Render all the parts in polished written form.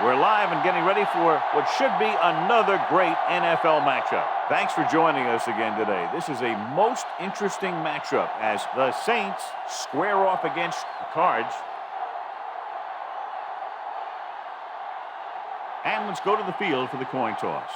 We're live and getting ready for what should be another great NFL matchup. Thanks for joining us again today. This is a most interesting matchup as the Saints square off against the Cards. And let's go to the field for the coin toss.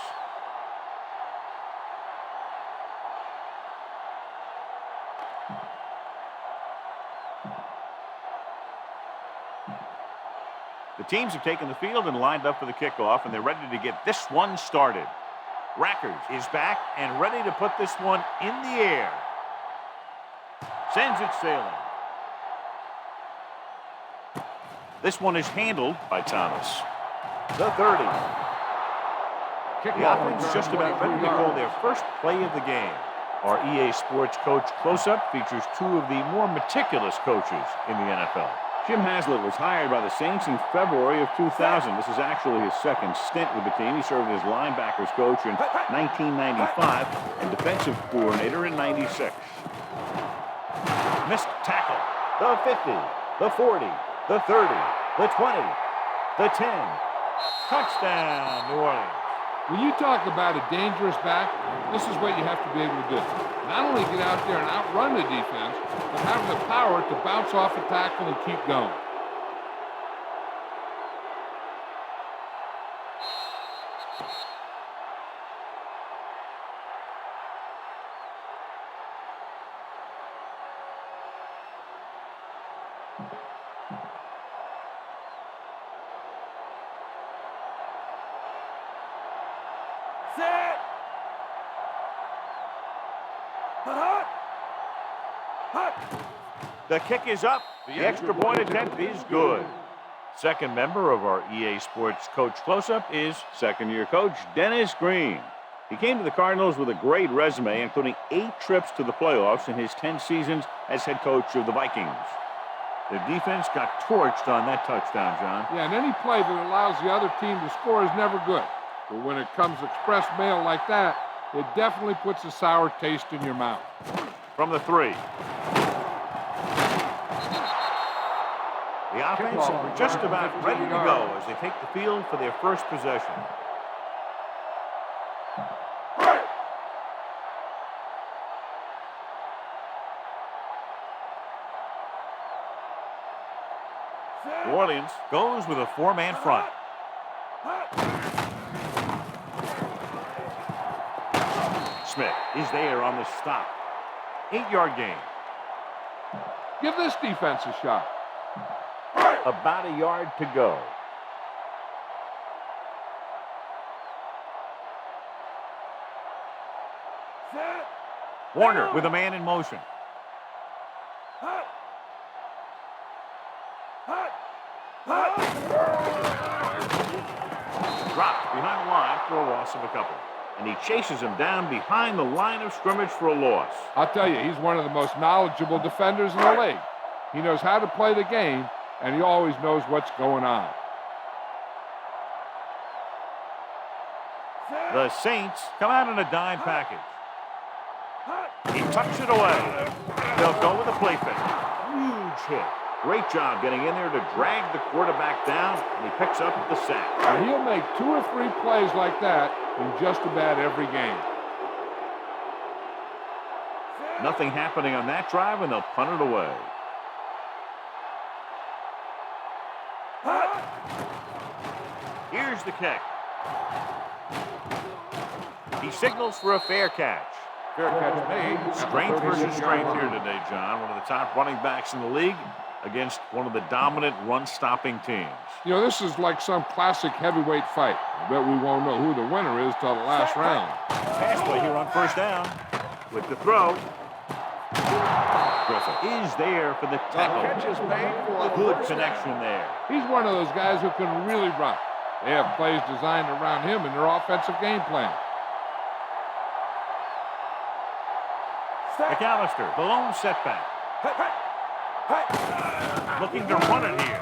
The teams have taken the field and lined up for the kickoff, and they're ready to get this one started. Rackers is back and ready to put this one in the air. Sends it sailing. This one is handled by Thomas. The 30. The offense just about ready to call their first play of the game. Our EA Sports Coach Close-Up features two of the more meticulous coaches in the NFL. Jim Haslett was hired by the Saints in February of 2000. This is actually his second stint with the team. He served as linebackers coach in 1995 and defensive coordinator in 96. Missed tackle. The 50, the 40, the 30, the 20, the 10. Touchdown, New Orleans. When you talk about a dangerous back, this is what you have to be able to do. Not only get out there and outrun the defense, but have the power to bounce off a tackle and keep going. Set. Hut. The kick is up. The extra point attempt is good. Second member of our EA Sports Coach Close-Up is second-year coach Dennis Green. He came to the Cardinals with a great resume, including 8 trips to the playoffs in his 10 seasons as head coach of the Vikings. The defense got torched on that touchdown, John. Yeah, and any play that allows the other team to score is never good. But when it comes express mail like that, it definitely puts a sour taste in your mouth. From the 3. The offense are just about ready to go as they take the field for their first possession. New Orleans goes with a 4-man front. Smith is there on the stop. 8-yard gain. Give this defense a shot. About a yard to go. Warner with a man in motion. Dropped behind the line for a loss of a couple. And he chases him down behind the line of scrimmage for a loss. I'll tell you, he's one of the most knowledgeable defenders in the league. He knows how to play the game, and he always knows what's going on. The Saints come out in a dime package. He tucks it away. They'll go with a play fake. Huge hit. Great job getting in there to drag the quarterback down, and he picks up the sack. And he'll make 2 or 3 plays like that in just about every game. Nothing happening on that drive, and they'll punt it away. Here's the kick. He signals for a fair catch. Fair catch made. Strength versus strength here today, John. One of the top running backs in the league against one of the dominant run-stopping teams. You know, this is like some classic heavyweight fight. I bet we won't know who the winner is till the last round. Pass play here on first down. With the throw. Griffin is there for the tackle. Good connection there. He's one of those guys who can really run. They have plays designed around him in their offensive game plan. McAllister, the lone setback. Looking to run it here.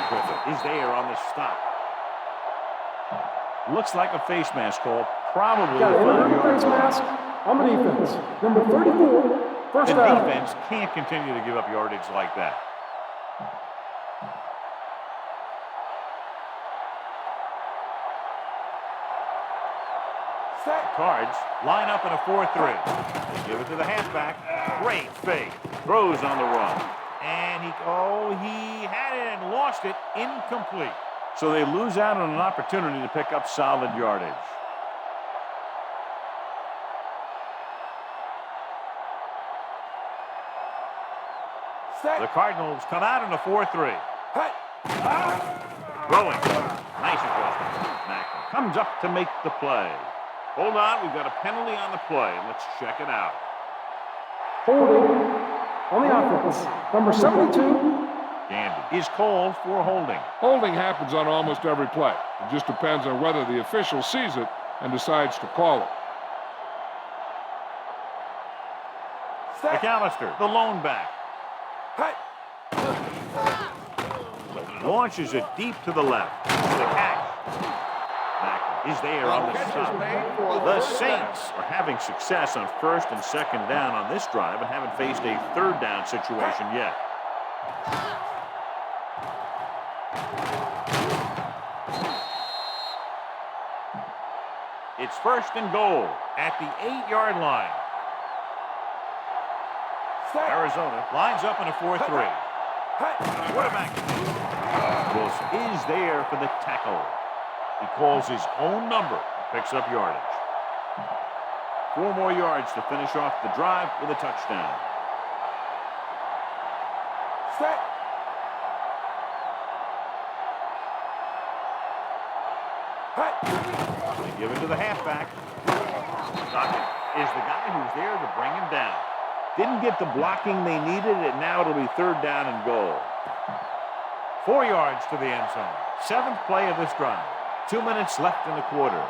Griffin is there on the stop. Looks like a face mask call. Probably Got a face mask on the defense. Number 34, first the down. defense can't continue to give up yardage like that. Cards line up in a 4-3. They give it to the halfback. Great fake. Throws on the run. And he had it and lost it. Incomplete. So they lose out on an opportunity to pick up solid yardage. The Cardinals come out in a 4-3. Throwing. Nice across. Macklin comes up to make the play. Hold on, we've got a penalty on the play. Let's check it out. Holding on the offense. Number 72. Gandy is called for holding. Holding happens on almost every play. It just depends on whether the official sees it and decides to call it. McAllister, the lone back. Launches it deep to the left. The catch. Macklin is there on the stop. The Saints are having success on first and second down on this drive and haven't faced a third down situation yet. It's first and goal at the 8-yard line. Arizona lines up in a 4-3. Quarterback Wilson is there for the tackle. He calls his own number and picks up yardage. 4 more yards to finish off the drive with a touchdown. They give it to the halfback. Stockton is the guy who's there to bring him down. Didn't get the blocking they needed, and now it'll be third down and goal. 4 yards to the end zone. 7th play of this drive. 2 minutes left in the quarter.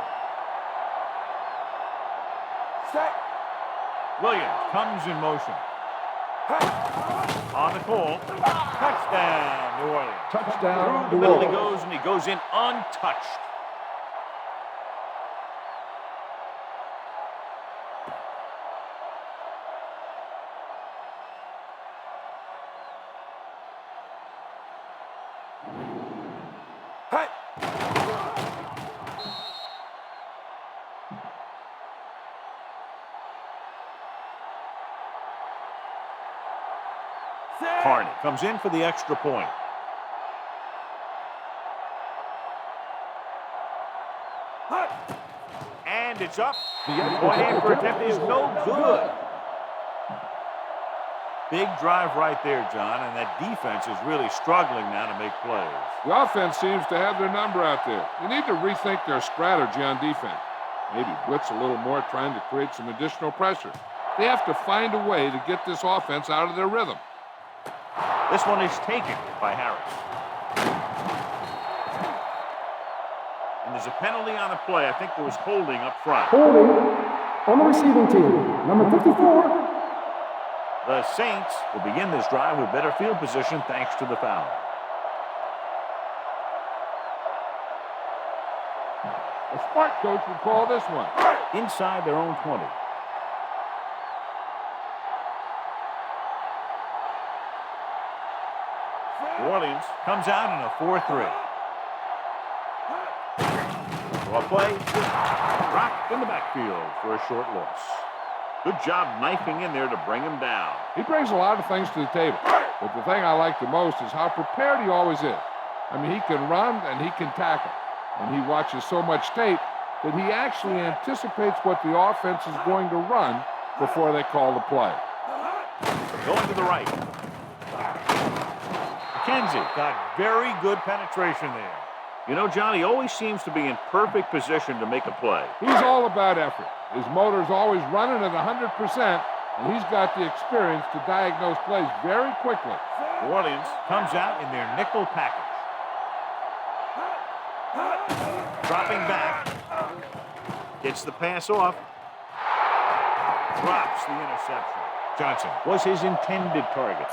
Williams comes in motion. On the call. Touchdown, New Orleans. Touchdown, Through the New middle he Orleans. goes, and he goes in untouched. Carney comes in for the extra point. And it's up. The point aim for attempt is no good. Big drive right there, John, and that defense is really struggling now to make plays. The offense seems to have their number out there. They need to rethink their strategy on defense. Maybe blitz a little more, trying to create some additional pressure. They have to find a way to get this offense out of their rhythm. This one is taken by Harris. And there's a penalty on the play. I think there was holding up front. Holding on the receiving team. Number 54. The Saints will begin this drive with better field position thanks to the foul. A smart coach would call this one. Inside their own 20. New Orleans comes out in a 4-3. Well, play dropped in the backfield for a short loss. Good job knifing in there to bring him down. He brings a lot of things to the table, but the thing I like the most is how prepared he always is. I mean, he can run and he can tackle, and he watches so much tape that he actually anticipates what the offense is going to run before they call the play. Going to the right. McKenzie got very good penetration there. You know, John, he always seems to be in perfect position to make a play. He's all about effort. His motor's always running at 100%, and he's got the experience to diagnose plays very quickly. New Orleans comes out in their nickel package. Dropping back. Gets the pass off. Drops the interception. Johnson was his intended target.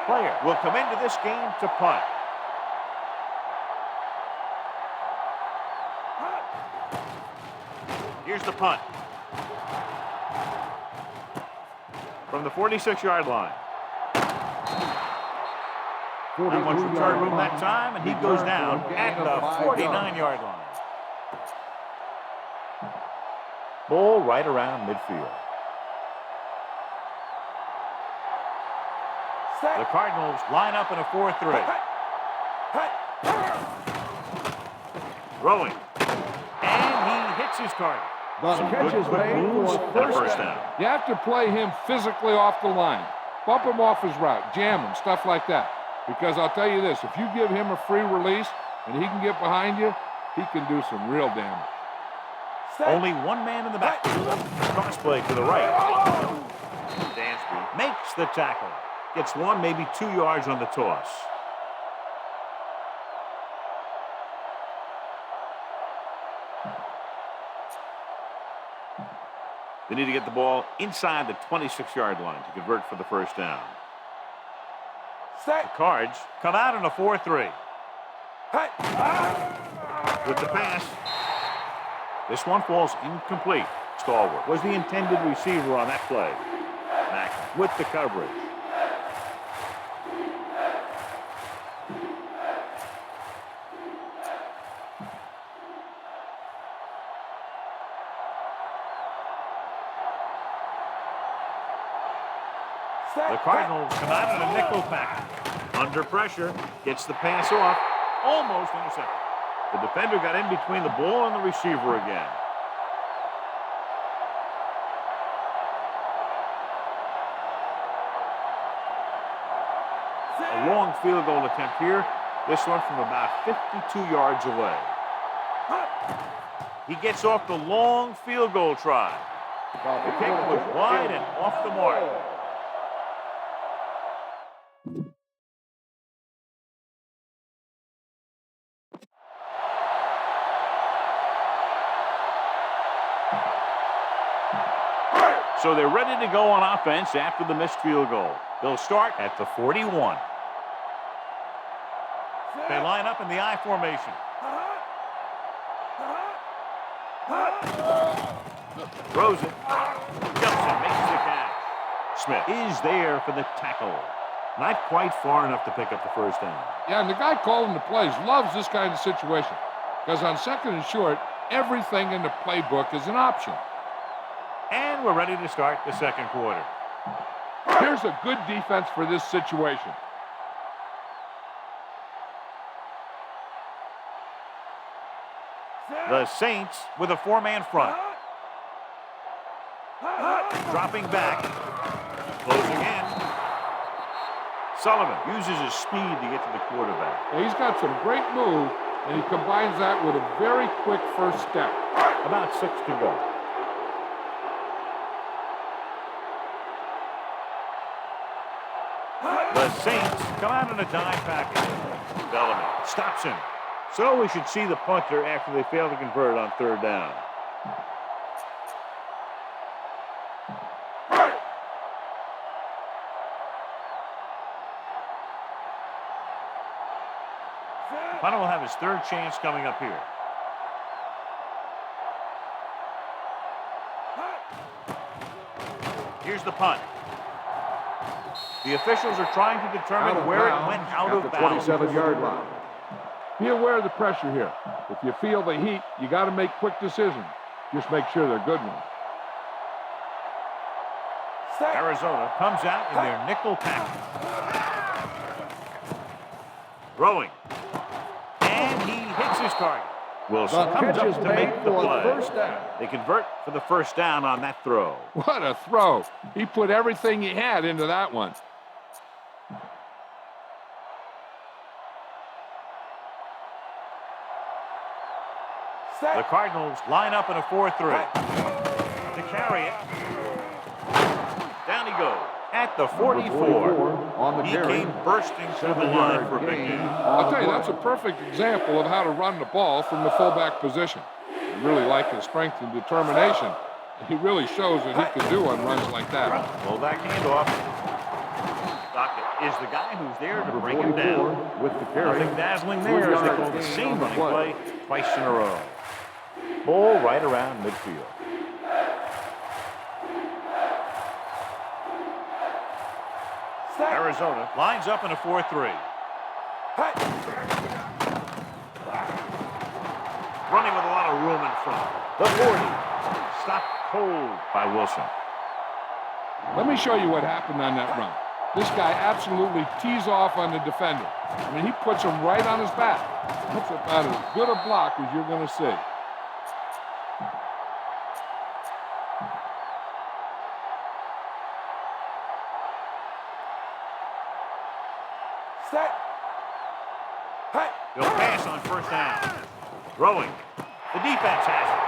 Player will come into this game to punt. Here's the punt. From the 46-yard line. Not much return room that time, and he goes down at the 49-yard line. Ball right around midfield. The Cardinals line up in a 4-3. Throwing. And he hits his target. The catch is made for first down. You have to play him physically off the line. Bump him off his route. Jam him, stuff like that. Because I'll tell you this, if you give him a free release and he can get behind you, he can do some real damage. Only one man in the back. Cross play to the right. Dansby makes the tackle. Gets 1, maybe 2 yards on the toss. They need to get the ball inside the 26-yard line to convert for the first down. The Cards come out in a 4-3. With the pass. This one falls incomplete. Stallworth was the intended receiver on that play. Mack with the coverage. The Cardinals come out in a nickel package. Under pressure, gets the pass off, almost intercepted. The defender got in between the ball and the receiver again. A long field goal attempt here. This one from about 52 yards away. He gets off the long field goal try. The kick was wide and off the mark. So they're ready to go on offense after the missed field goal. They'll start at the 41. They line up in the I formation. Throws it. Jumps and makes the catch. Smith is there for the tackle. Not quite far enough to pick up the first down. Yeah, and the guy calling the plays loves this kind of situation. Because on 2nd and short, everything in the playbook is an option. And we're ready to start the second quarter. Here's a good defense for this situation. The Saints with a 4-man front. Dropping back. Closing in. Sullivan uses his speed to get to the quarterback. Now, he's got some great move, and he combines that with a very quick first step. About 6 to go. The Saints come out in a dime package. Bellamy stops him. So we should see the punter after they fail to convert on 3rd down. Punter will have his 3rd chance coming up here. Here's the punt. The officials are trying to determine where it went out of bounds. 27-yard line. Be aware of the pressure here. If you feel the heat, you got to make quick decisions. Just make sure they're good ones. Arizona comes out in their nickel package. Throwing. And he hits his target. Wilson comes up to make the play. They convert for the first down on that throw. What a throw. He put everything he had into that one. The Cardinals line up in a 4-3. To carry it. Down he goes. At the 44. He came bursting through the line for a big gain. I'll tell you, that's a perfect example of how to run the ball from the fullback position. I really like his strength and determination. He really shows what he can do on runs like that. Well, that handoff. Dockett is the guy who's there to bring him down. With the carry. Nothing dazzling there as they call the same running play twice in a row. Ball right around midfield. Arizona lines up in a 4-3. Running with a lot of room in front. The 40. Stopped cold by Wilson. Let me show you what happened on that run. This guy absolutely tees off on the defender. I mean, he puts him right on his back. That's about as good a block as you're going to see. Set. Hey. He'll pass on first down. Throwing. The defense has it.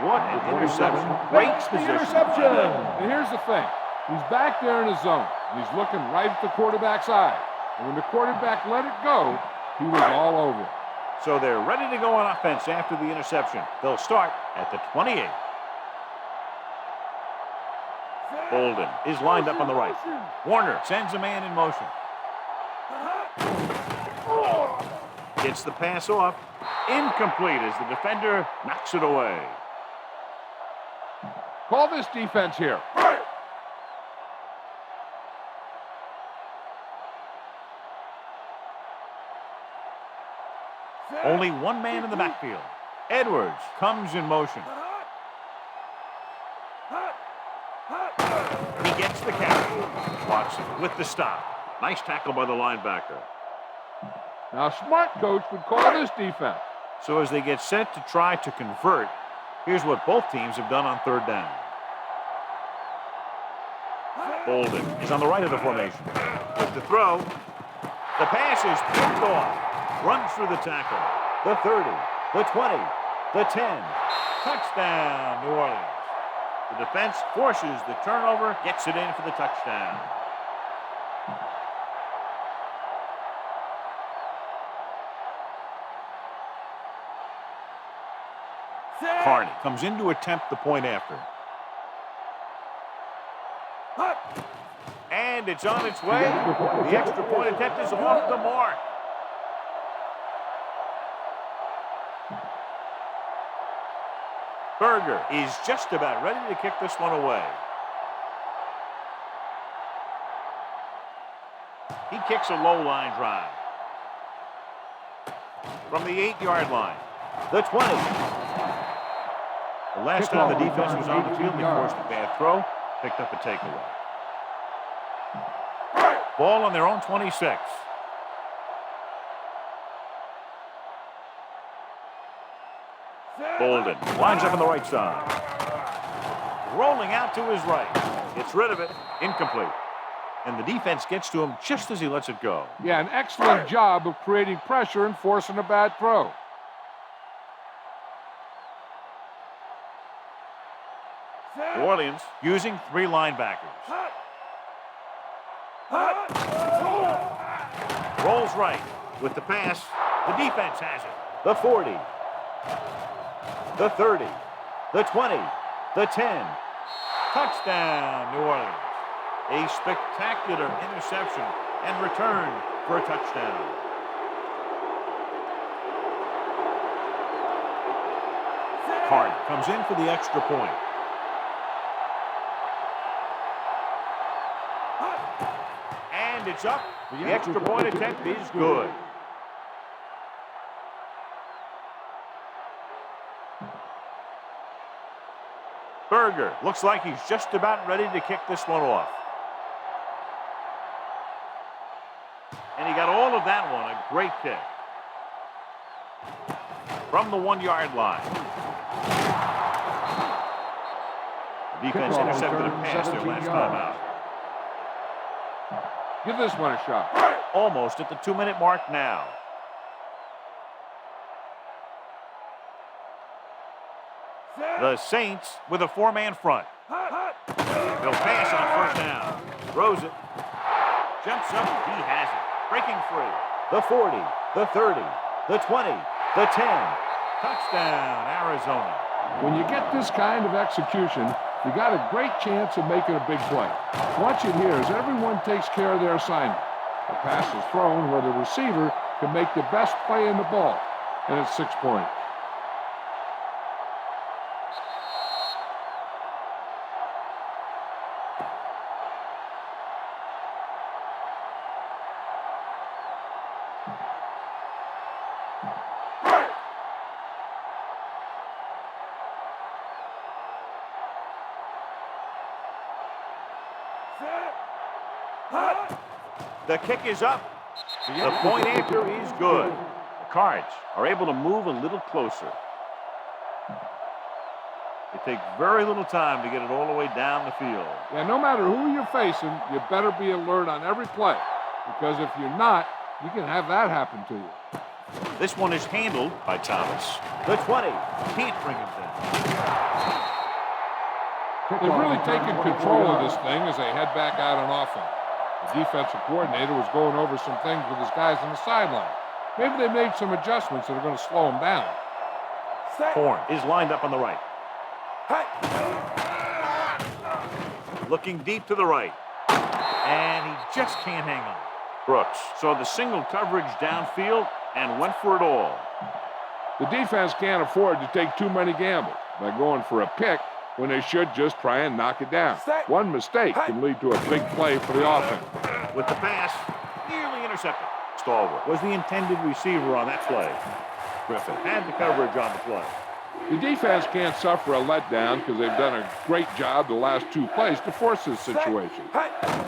What an interception. Great position. Interception. And here's the thing. He's back there in his zone. He's looking right at the quarterback's eye. And when the quarterback let it go, he was all over it. So they're ready to go on offense after the interception. They'll start at the 28. Bolden is lined up on the right. Warner sends a man in motion. Gets the pass off. Incomplete as the defender knocks it away. Call this defense here. Only one man in the backfield. Edwards comes in motion. He gets the carry. Watson with the stop. Nice tackle by the linebacker. Now, a smart coach would call this defense. So as they get set to try to convert, here's what both teams have done on third down. Bolden is on the right of the formation. With the throw, the pass is picked off. Runs through the tackle. The 30, the 20, the 10. Touchdown, New Orleans. The defense forces the turnover, gets it in for the touchdown. Carney comes in to attempt the point after. And it's on its way. The extra point attempt is off the mark. Berger is just about ready to kick this one away. He kicks a low line drive. From the 8-yard line. The 20. The last time the defense was on the field, they forced a bad throw, picked up a takeaway. Ball on their own 26. Bolden lines up on the right side. Rolling out to his right. Gets rid of it. Incomplete. And the defense gets to him just as he lets it go. Yeah, an excellent job of creating pressure and forcing a bad throw. New Orleans using 3 linebackers. Rolls right with the pass. The defense has it. The 40. The 30. The 20. The 10. Touchdown, New Orleans. A spectacular interception and return for a touchdown. Carney comes in for the extra point. And it's up. The extra point attempt is good. Berger looks like he's just about ready to kick this one off. And he got all of that one, a great kick. From the 1-yard line. The defense intercepted a pass their last time out. Give this one a shot. Almost at the 2-minute mark now. The Saints with a 4-man front. They'll pass on first down. Throws it. Jumps up. He has it. Breaking free. The 40, the 30, the 20, the 10. Touchdown, Arizona. When you get this kind of execution, you got a great chance of making a big play. Watch it here as everyone takes care of their assignment. The pass is thrown where the receiver can make the best play in the ball, and it's 6 points. The kick is up. The point after is good. The Cards are able to move a little closer. It takes very little time to get it all the way down the field. Yeah, no matter who you're facing, you better be alert on every play. Because if you're not, you can have that happen to you. This one is handled by Thomas. The 20. Can't bring him down. They've really taken control of this thing as they head back out on offense. The defensive coordinator was going over some things with his guys on the sideline. Maybe they made some adjustments that are going to slow him down. Horn is lined up on the right. Looking deep to the right. And he just can't hang on. Brooks saw the single coverage downfield and went for it all. The defense can't afford to take too many gambles by going for a pick when they should just try and knock it down. One mistake can lead to a big play for the offense. With the pass, nearly intercepted. Stallworth was the intended receiver on that play. Griffin had the coverage on the play. The defense can't suffer a letdown because they've done a great job the last two plays to force this situation.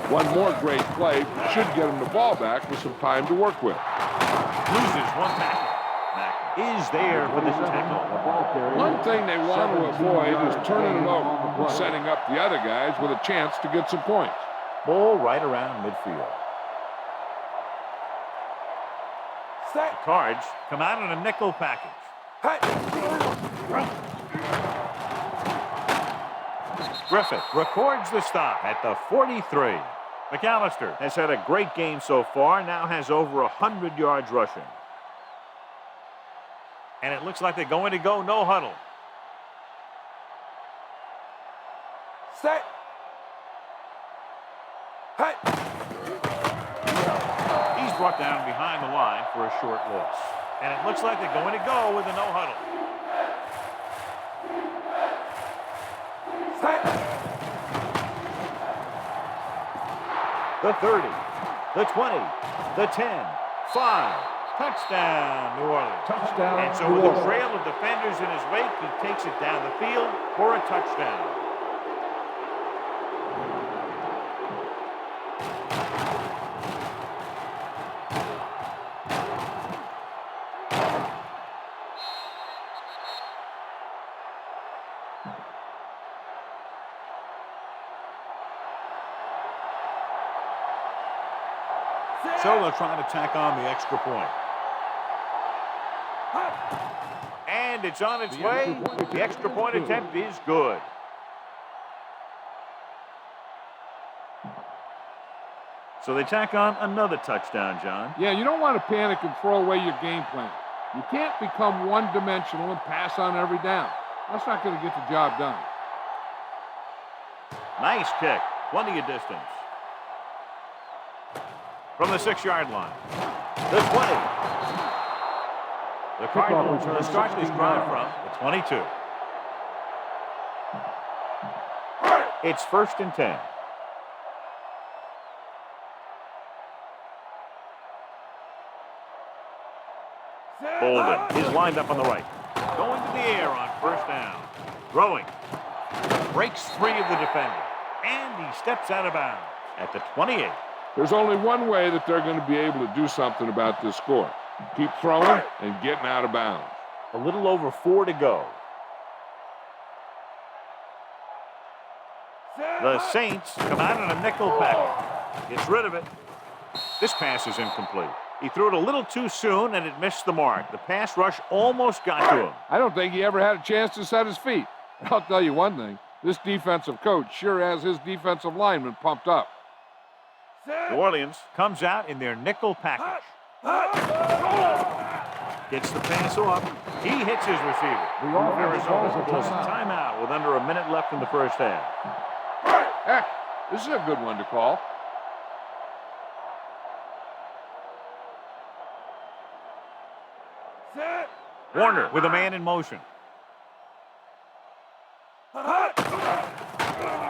One more great play should get them the ball back with some time to work with. Loses one tackle. Mack is there for this tackle. One thing they want to avoid is turning it over, setting up the other guys with a chance to get some points. Ball right around midfield. The Cards come out in a nickel package. Griffith records the stop at the 43. McAllister has had a great game so far, now has over 100 yards rushing. And it looks like they're going to go no huddle. Set. He's brought down behind the line for a short loss. And it looks like they're going to go with a no huddle. The 30, the 20, the 10, 5. Touchdown, New Orleans. Touchdown, And so New with a Orleans. trail of defenders in his wake, he takes it down the field for a touchdown. So they'll try to tack on the extra point. And it's on its way. The extra point attempt is good. So they tack on another touchdown, John. Yeah, you don't want to panic and throw away your game plan. You can't become one-dimensional and pass on every down. That's not going to get the job done. Nice kick. Plenty of distance. From the 6-yard line. The 20. The Cardinals will start this drive from the 22. It's 1st and 10. Bolden is lined up on the right. Going to the air on 1st down. Throwing. Breaks free of the defender. And he steps out of bounds at the 28. There's only one way that they're going to be able to do something about this score. Keep throwing and getting out of bounds. A little over 4 to go. The Saints come out in a nickel package. Gets rid of it. This pass is incomplete. He threw it a little too soon, and it missed the mark. The pass rush almost got to him. I don't think he ever had a chance to set his feet. I'll tell you one thing. This defensive coach sure has his defensive linemen pumped up. New Orleans comes out in their nickel package. Gets the pass off. He hits his receiver. Arizona calls a timeout with under a minute left in the first half. Heck, this is a good one to call. Warner with a man in motion.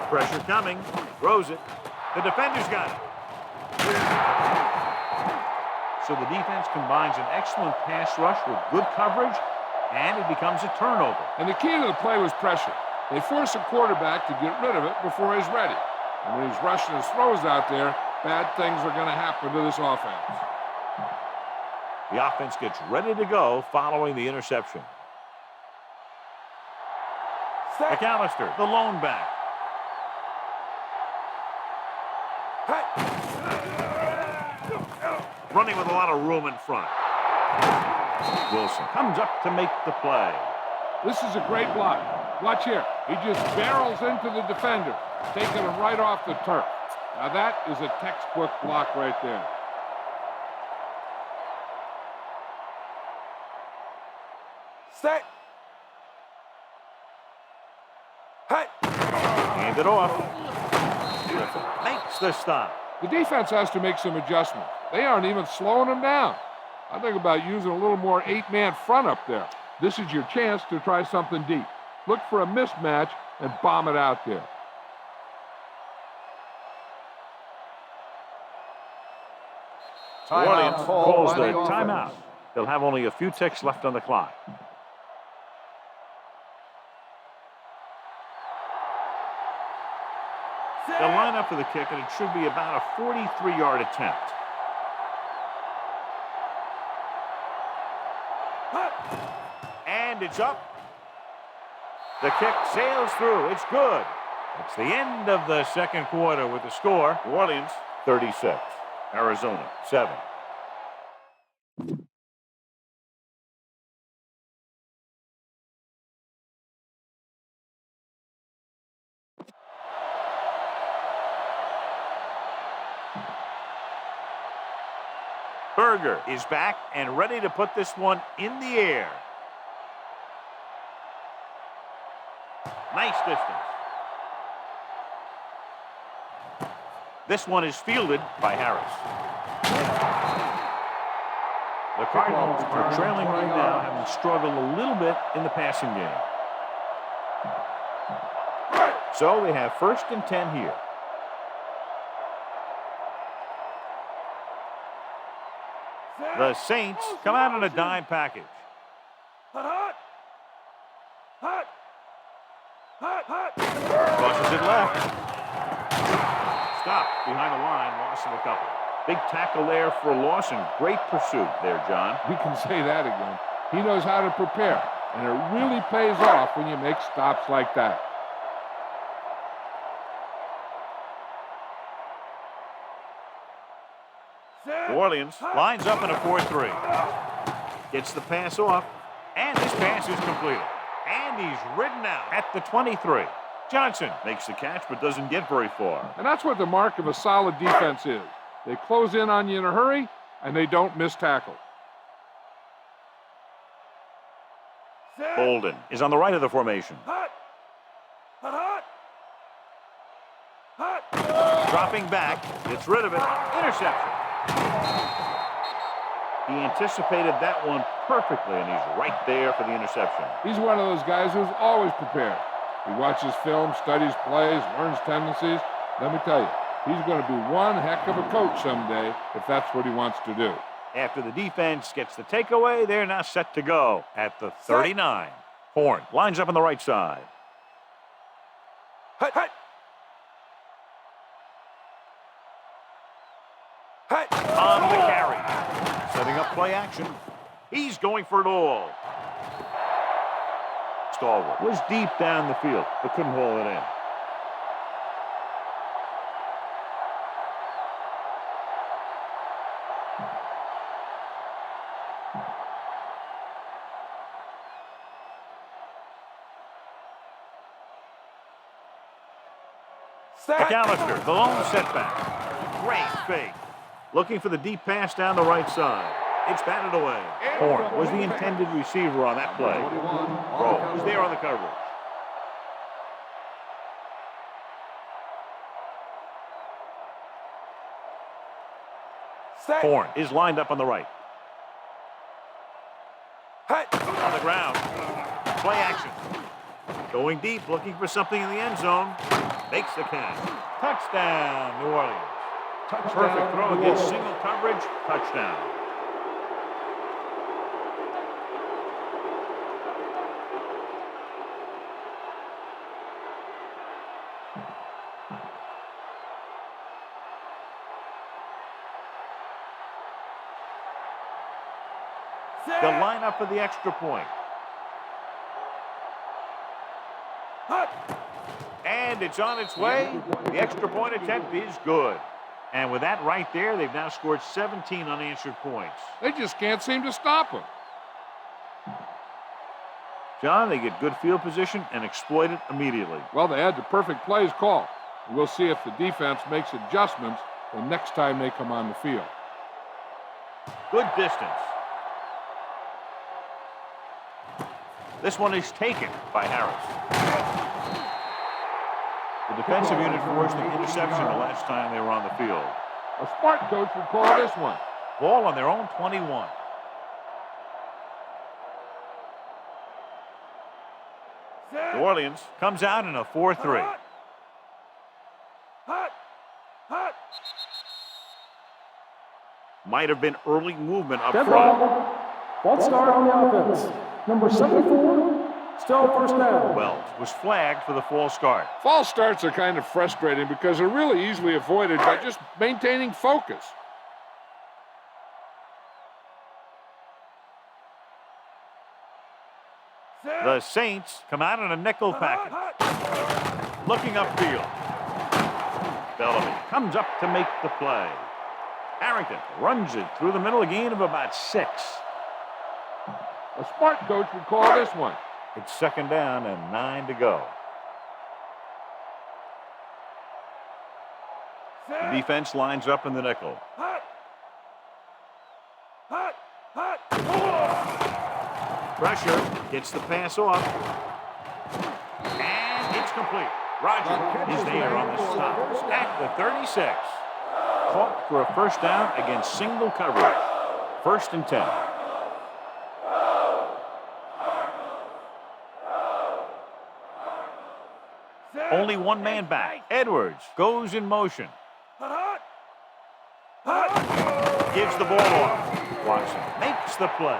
Pressure coming. Throws it. The defender's got it. So the defense combines an excellent pass rush with good coverage, and it becomes a turnover. And the key to the play was pressure. They force a quarterback to get rid of it before he's ready. And when he's rushing his throws out there, bad things are going to happen to this offense. The offense gets ready to go following the interception. McAllister, the lone back. Running with a lot of room in front. Wilson comes up to make the play. This is a great block. Watch here. He just barrels into the defender, taking him right off the turf. Now that is a textbook block right there. Set. Hut. Hand it off. Griffin makes the stop. The defense has to make some adjustments. They aren't even slowing him down. I think about using a little more 8-man front up there. This is your chance to try something deep. Look for a mismatch and bomb it out there. New Orleans calls the timeout. They'll have only a few ticks left on the clock. They'll line up for the kick, and it should be about a 43-yard attempt. And it's up. The kick sails through. It's good. It's the end of the second quarter with the score. New Orleans 36, Arizona 7. Berger is back and ready to put this one in the air. Nice distance. This one is fielded by Harris. The Cardinals are trailing right now, having struggled a little bit in the passing game. So they have 1st and 10 here. The Saints come out in a dime package. Crosses it left. Stop behind the line, loss of a couple. Big tackle there for Lawson. Great pursuit there, John. We can say that again. He knows how to prepare, and it really pays off when you make stops like that. New Orleans lines up in a 4-3. Gets the pass off, and this pass is completed. And he's ridden out at the 23. Johnson makes the catch but doesn't get very far. And that's what the mark of a solid defense is. They close in on you in a hurry, and they don't miss tackle. Bolden is on the right of the formation. Dropping back, gets rid of it. Interception. He anticipated that one perfectly, and he's right there for the interception. He's one of those guys who's always prepared. He watches film, studies plays, learns tendencies. Let me tell you, he's going to be one heck of a coach someday if that's what he wants to do. After the defense gets the takeaway, they're now set to go at the 39. Horn lines up on the right side. On the carry. Setting up play action. He's going for it all. Stalwart was deep down the field, but couldn't haul it in. McAllister, the lone setback. Great fake. Looking for the deep pass down the right side. It's batted away. Horn was the intended receiver on that play. Rowe was there on the coverage. Horn is lined up on the right. On the ground. Play action. Going deep, looking for something in the end zone. Makes the catch. Touchdown, New Orleans. Perfect throw against single coverage. Touchdown. They'll line up for the extra point. And it's on its way. The extra point attempt is good. And with that right there, they've now scored 17 unanswered points. They just can't seem to stop him. John, they get good field position and exploit it immediately. Well, they had the perfect plays called. We'll see if the defense makes adjustments the next time they come on the field. Good distance. This one is taken by Harris. The defensive unit forced the interception the last time they were on the field. A smart coach would call this one. Ball on their own 21. New Orleans comes out in a 4-3. Might have been early movement up Dead front. ball. Ball start on the offense. Number 74, still first down. Wells was flagged for the false start. False starts are kind of frustrating because they're really easily avoided by just maintaining focus. The Saints come out in a nickel package. Looking upfield. Bellamy comes up to make the play. Harrington runs it through the middle, a gain of about 6. A smart coach would call this one. It's second down and 9 to go. The defense lines up in the nickel. Pressure gets the pass off. And it's complete. Roger is there on the stop at the 36. Caught for a first down against single coverage. First and 10. Only one man back. Edwards goes in motion. Gives the ball off. Watson makes the play.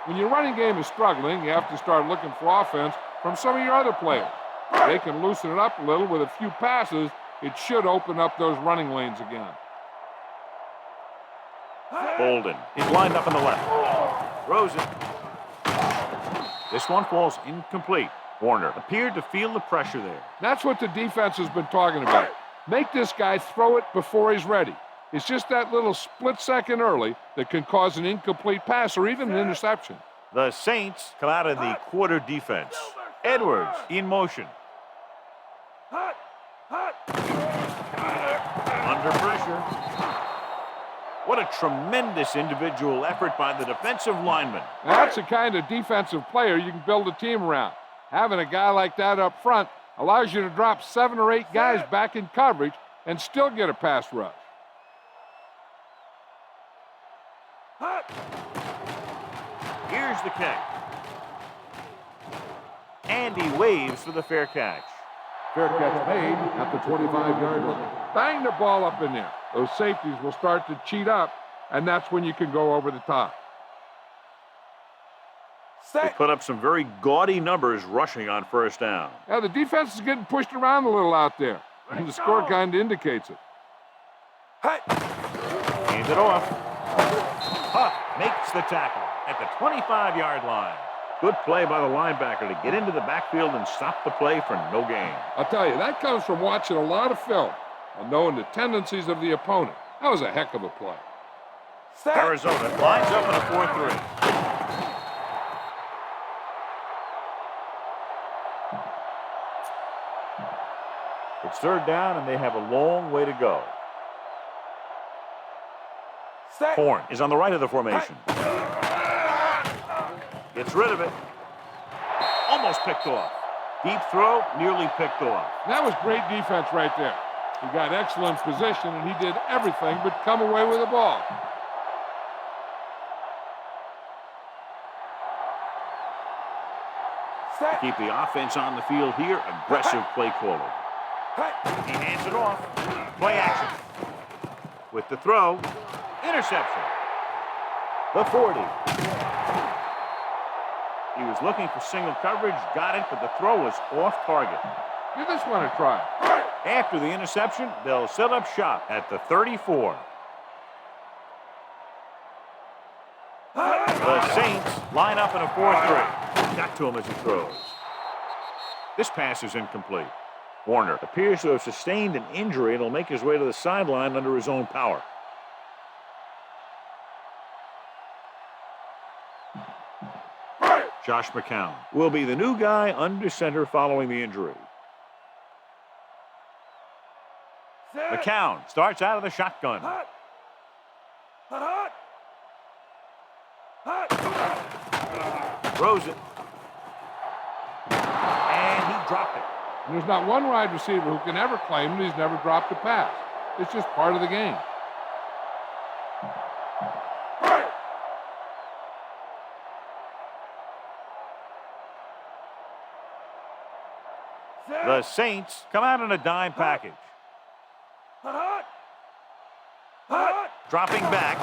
When your running game is struggling, you have to start looking for offense from some of your other players. If they can loosen it up a little with a few passes, it should open up those running lanes again. Bolden is lined up on the left. Throws it. This one falls incomplete. Warner appeared to feel the pressure there. That's what the defense has been talking about. Make this guy throw it before he's ready. It's just that little split second early that can cause an incomplete pass or even an interception. The Saints come out in the quarter defense. Edwards in motion. Under pressure. What a tremendous individual effort by the defensive lineman. That's the kind of defensive player you can build a team around. Having a guy like that up front allows you to drop 7 or 8 guys back in coverage and still get a pass rush. Here's the kick. And he waves for the fair catch. Fair catch made at the 25-yard line. Bang the ball up in there. Those safeties will start to cheat up, and that's when you can go over the top. They put up some very gaudy numbers rushing on first down. Yeah, the defense is getting pushed around a little out there, and the score kind of indicates it. Hands it off. Huff makes the tackle at the 25-yard line. Good play by the linebacker to get into the backfield and stop the play for no gain. I'll tell you, that comes from watching a lot of film and knowing the tendencies of the opponent. That was a heck of a play. Arizona lines up in a 4-3. It's third down, and they have a long way to go. Horn is on the right of the formation. Gets rid of it. Almost picked off. Deep throw, nearly picked off. That was great defense right there. He got excellent position, and he did everything but come away with the ball. Keep the offense on the field here. Aggressive play calling. He hands it off. Play action. With the throw. Interception. The 40. He was looking for single coverage. Got it, but the throw was off target. Give this one a try. After the interception, they'll set up shop at the 34. The Saints line up in a 4-3. Got to him as he throws. This pass is incomplete. Warner appears to have sustained an injury and will make his way to the sideline under his own power. Josh McCown will be the new guy under center following the injury. McCown starts out of the shotgun. Hot. Hot. Hot. Hot. Throws it. And he dropped it. And there's not one wide receiver who can ever claim that he's never dropped a pass. It's just part of the game. The Saints come out in a dime package. Hot. Hot. Dropping back.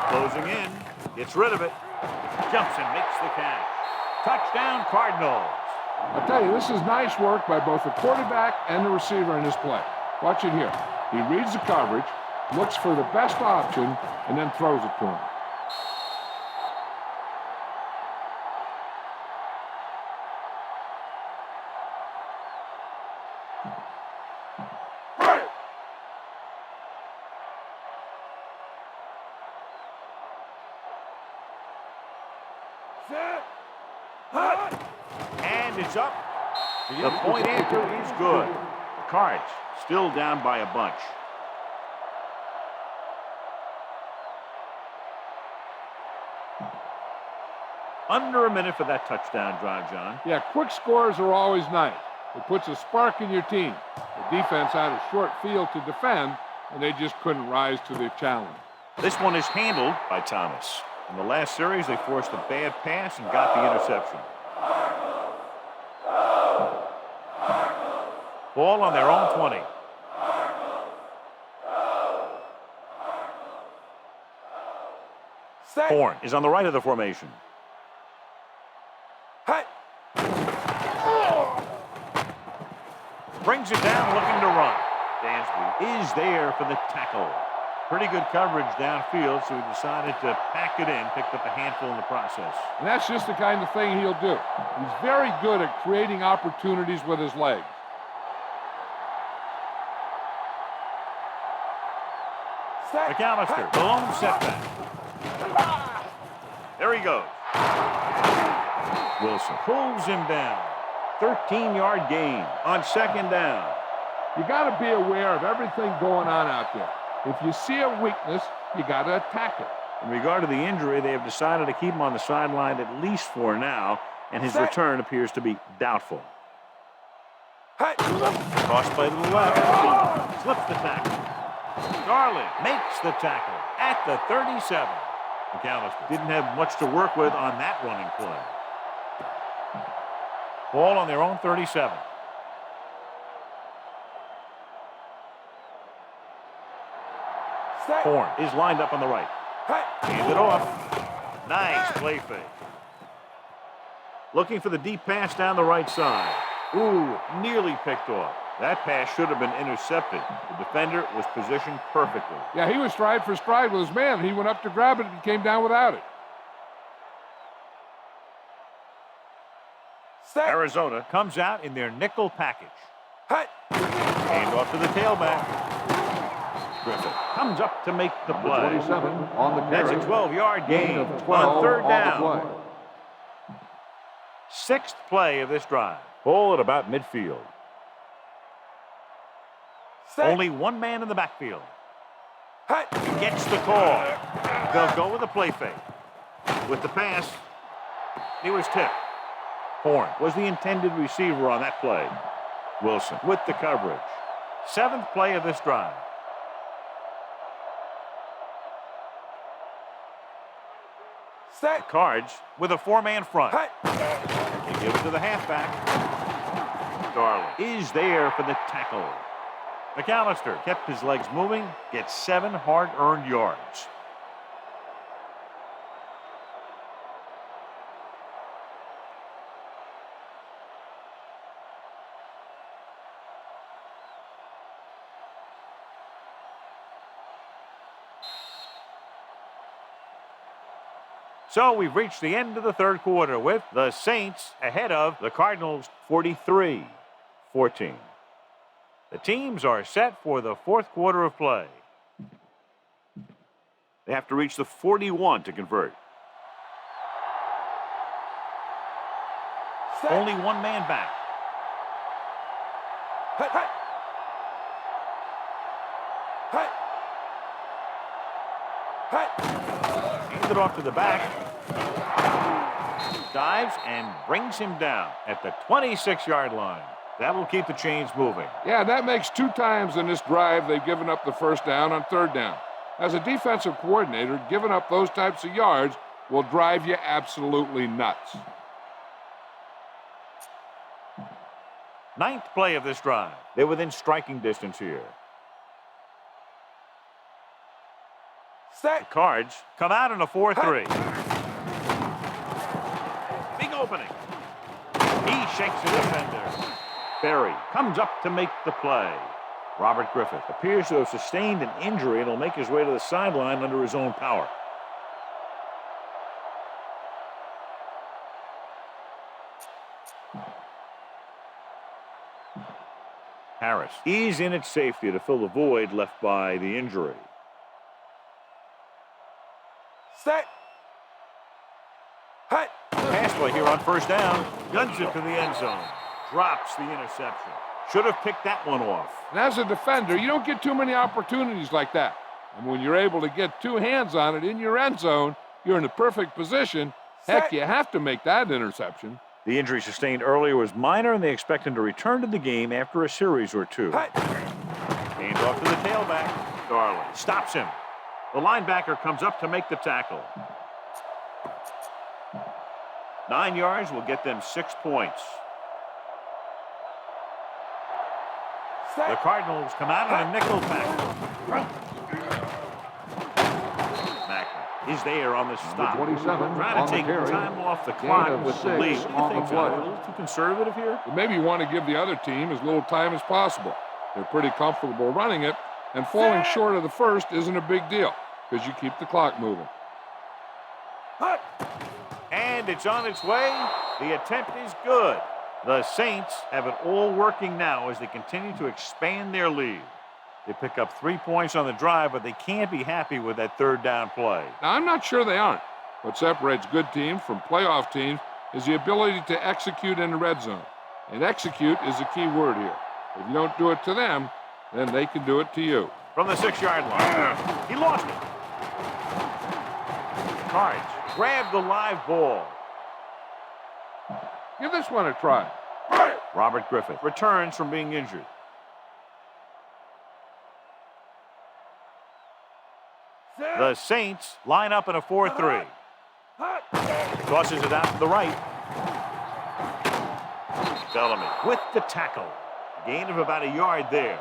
Closing in. Gets rid of it. Jumps and makes the catch. Touchdown, Cardinals. I'll tell you, this is nice work by both the quarterback and the receiver in this play. Watch it here. He reads the coverage, looks for the best option, and then throws it to him. Set. Hot. And it's up. The point after is good. The Cards still down by a bunch. Under a minute for that touchdown drive, John. Yeah, quick scores are always nice. It puts a spark in your team. The defense had a short field to defend, and they just couldn't rise to the challenge. This one is handled by Thomas. In the last series, they forced a bad pass and got the interception. Ball on their own 20. Set. Horn is on the right of the formation. Hot. Brings it down, looking to run. Dansby is there for the tackle. Pretty good coverage downfield, so he decided to pack it in, picked up a handful in the process. And that's just the kind of thing he'll do. He's very good at creating opportunities with his legs. Set. McAllister, the lone setback. There he goes. Wilson pulls him down. 13-yard gain on second down. You got to be aware of everything going on out there. If you see a weakness, you got to attack it. In regard to the injury, they have decided to keep him on the sideline at least for now, and his return appears to be doubtful. Hot. Cross play to the left. Slips the tackle. Garland makes the tackle at the 37. McAllister didn't have much to work with on that running play. Ball on their own 37. Set. Horn is lined up on the right. Hot. Hand it off. Nice play fake. Looking for the deep pass down the right side. Ooh, nearly picked off. That pass should have been intercepted. The defender was positioned perfectly. Yeah, he was stride for stride with his man. He went up to grab it and came down without it. Set. Arizona comes out in their nickel package. Hot. Hand off to the tailback. Griffin comes up to make the play. 27 on the carry. That's a 12-yard gain of 12 on third on down. the play. Sixth play of this drive. Ball at about midfield. Set. Only one man in the backfield. Hot. Gets the call. They'll go with a play fake. With the pass, he was tipped. Horn was the intended receiver on that play. Wilson with the coverage. Seventh play of this drive. Set. The Cards with a four-man front. Hot. They give it to the halfback. Garland is there for the tackle. McAllister kept his legs moving, gets 7 hard-earned yards. So we've reached the end of the third quarter with the Saints ahead of the Cardinals 43-14. The teams are set for the fourth quarter of play. They have to reach the 41 to convert. Set. Only one man back. Hut, hut. Hut. Hut. Hands it off to the back. Dives and brings him down at the 26-yard line. That will keep the chains moving. Yeah, that makes 2 times in this drive they've given up the first down on third down. As a defensive coordinator, giving up those types of yards will drive you absolutely nuts. Ninth play of this drive. They're within striking distance here. The Set. Cards come out in a 4-3. Big opening. He shakes the defender. Berry comes up to make the play. Robert Griffith appears to have sustained an injury and will make his way to the sideline under his own power. Harris, he's in at safety to fill the void left by the injury. Set. Hut. Pass play here on first down. Guns it to the end zone. Drops the interception. Should have picked that one off. And as a defender, you don't get too many opportunities like that. And when you're able to get 2 hands on it in your end zone, you're in the perfect position. Heck, you have to make that interception. The injury sustained earlier was minor, and they expect him to return to the game after a series or 2. Hut. Hand off to the tailback. Garland stops him. The linebacker comes up to make the tackle. 9 yards will get them 6 points. Set. The Cardinals come out on a nickel tackle. Mackey is there on the stop. 27 Trying on to the take carry. time off the Gain clock of with the 6 lead. What do you on the think, play. John? A little too conservative here? But maybe you want to give the other team as little time as possible. They're pretty comfortable running it, and falling short of the first isn't a big deal because you keep the clock moving. Hut. And it's on its way. The attempt is good. The Saints have it all working now as they continue to expand their lead. They pick up 3 points on the drive, but they can't be happy with that third down play. Now, I'm not sure they aren't. What separates good teams from playoff teams is the ability to execute in the red zone. And execute is the key word here. If you don't do it to them, then they can do it to you. From the 6-yard line. He lost it. Cards grab the live ball. Give this one a try. Robert Griffith returns from being injured. The Saints line up in a 4-3. Hut. Tosses it out to the right. Bellamy with the tackle. Gain of about a yard there.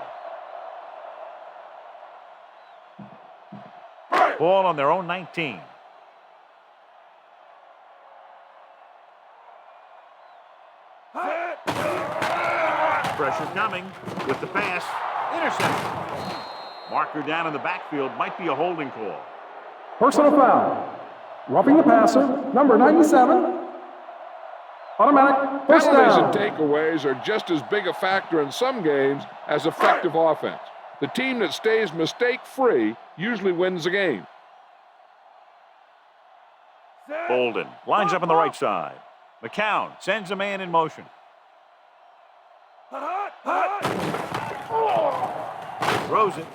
Ball on their own 19. Pressure coming with the pass. Interception. Marker down in the backfield might be a holding call. Personal foul. Roughing the passer, number 97. Automatic first Penalties down. and takeaways are just as big a factor in some games as effective offense. The team that stays mistake-free usually wins the game. Bolden lines up on the right side. McCown sends a man in motion. Hut. Hut. Throws it.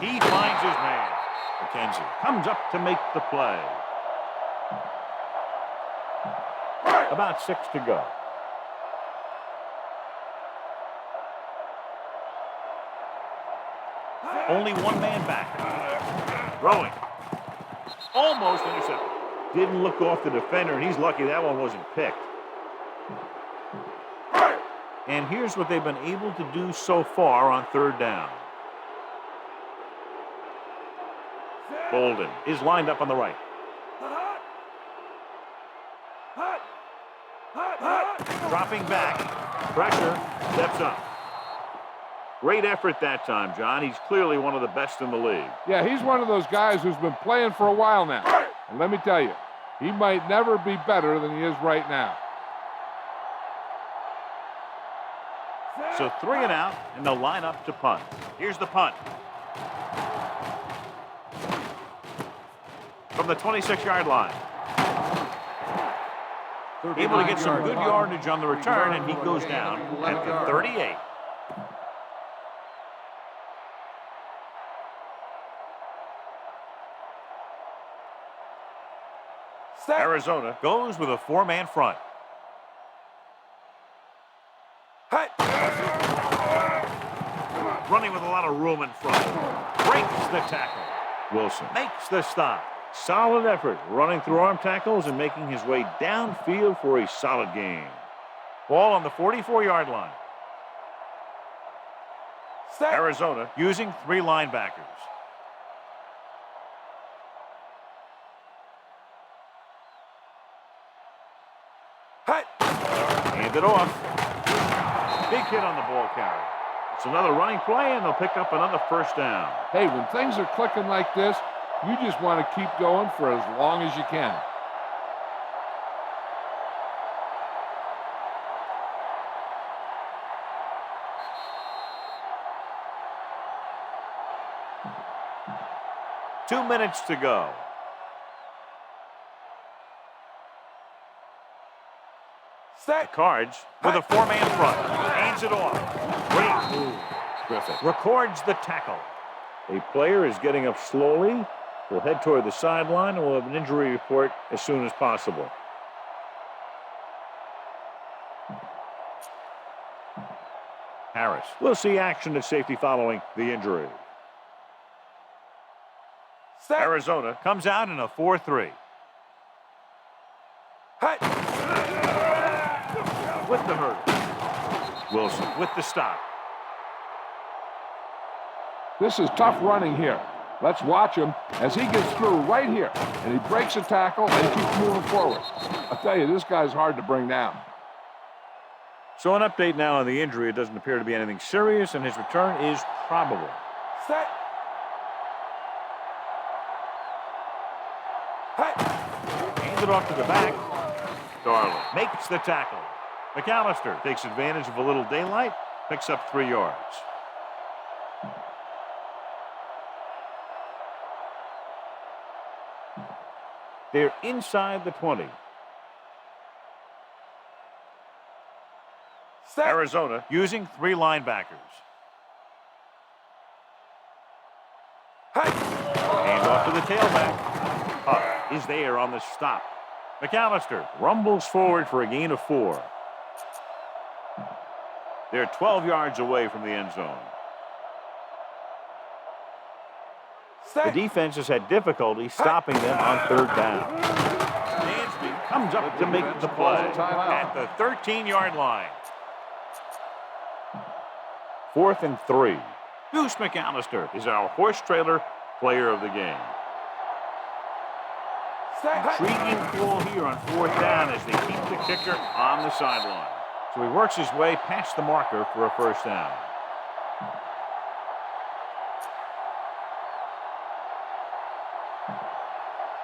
He finds his man. McKenzie comes up to make the play. About 6 to go. Only one man back. Throwing. Almost intercepted. Didn't look off the defender, and he's lucky that one wasn't picked. And here's what they've been able to do so far on third down. Bolden is lined up on the right. Hut. Hut. Hut. Dropping back. Pressure. Steps up. Great effort that time, John. He's clearly one of the best in the league. Yeah, he's one of those guys who's been playing for a while now. And let me tell you, He might never be better than he is right now. So 3 and out, and they'll line up to punt. Here's the punt. From the 26-yard line. Able to get some good yardage on the return, and he goes down at the 38. Arizona goes with a 4-man front. Running with a lot of room in front. Breaks the tackle. Wilson makes the stop. Solid effort running through arm tackles and making his way downfield for a solid gain. Ball on the 44-yard line. Arizona using 3 linebackers. Hand it off. Big hit on the ball carrier. It's another running play, and they'll pick up another first down. Hey, when things are clicking like this, you just want to keep going for as long as you can. Two minutes to go. The Cards with a 4-man front. Hands it off. Great move. Griffith records the tackle. A player is getting up slowly. We'll head toward the sideline, and we'll have an injury report as soon as possible. Harris will see action at safety following the injury. Arizona comes out in a 4-3. With the hurdle. Wilson with the stop. This is tough running here. Let's watch him as he gets through right here. And he breaks a tackle and keeps moving forward. I'll tell you, this guy's hard to bring down. So an update now on the injury. It doesn't appear to be anything serious, and his return is probable. Set. Hands it off to the back. Darling makes the tackle. McAllister takes advantage of a little daylight, picks up 3 yards. They're inside the 20. Arizona using 3 linebackers. Hand off to the tailback. Huff is there on the stop. McAllister rumbles forward for a gain of 4. They're 12 yards away from the end zone. The defense has had difficulty stopping them on 3rd down. Dansby comes up to make the play at the 13-yard line. 4th and 3. Goose McAllister is our horse trailer player of the game. Intriguing call here on 4th down as they keep the kicker on the sideline. So he works his way past the marker for a first down.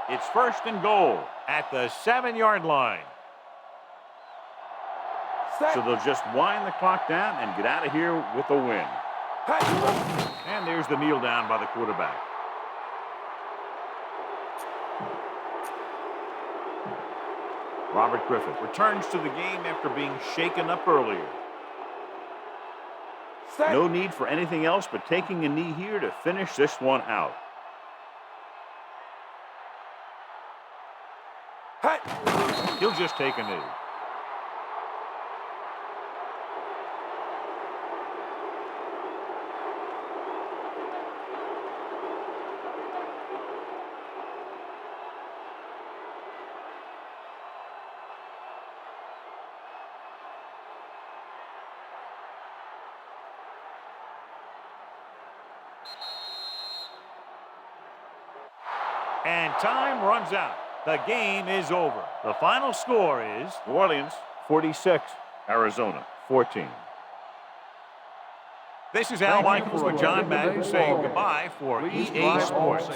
It's 1st and goal at the 7-yard line. So they'll just wind the clock down and get out of here with a win. And there's the kneel down by the quarterback. Robert Griffith returns to the game after being shaken up earlier. No need for anything else but taking a knee here to finish this one out. He'll just take a knee. And time runs out. The game is over. The final score is New Orleans 46, Arizona 14. This is Al Michaels with John Madden saying goodbye for EA Sports.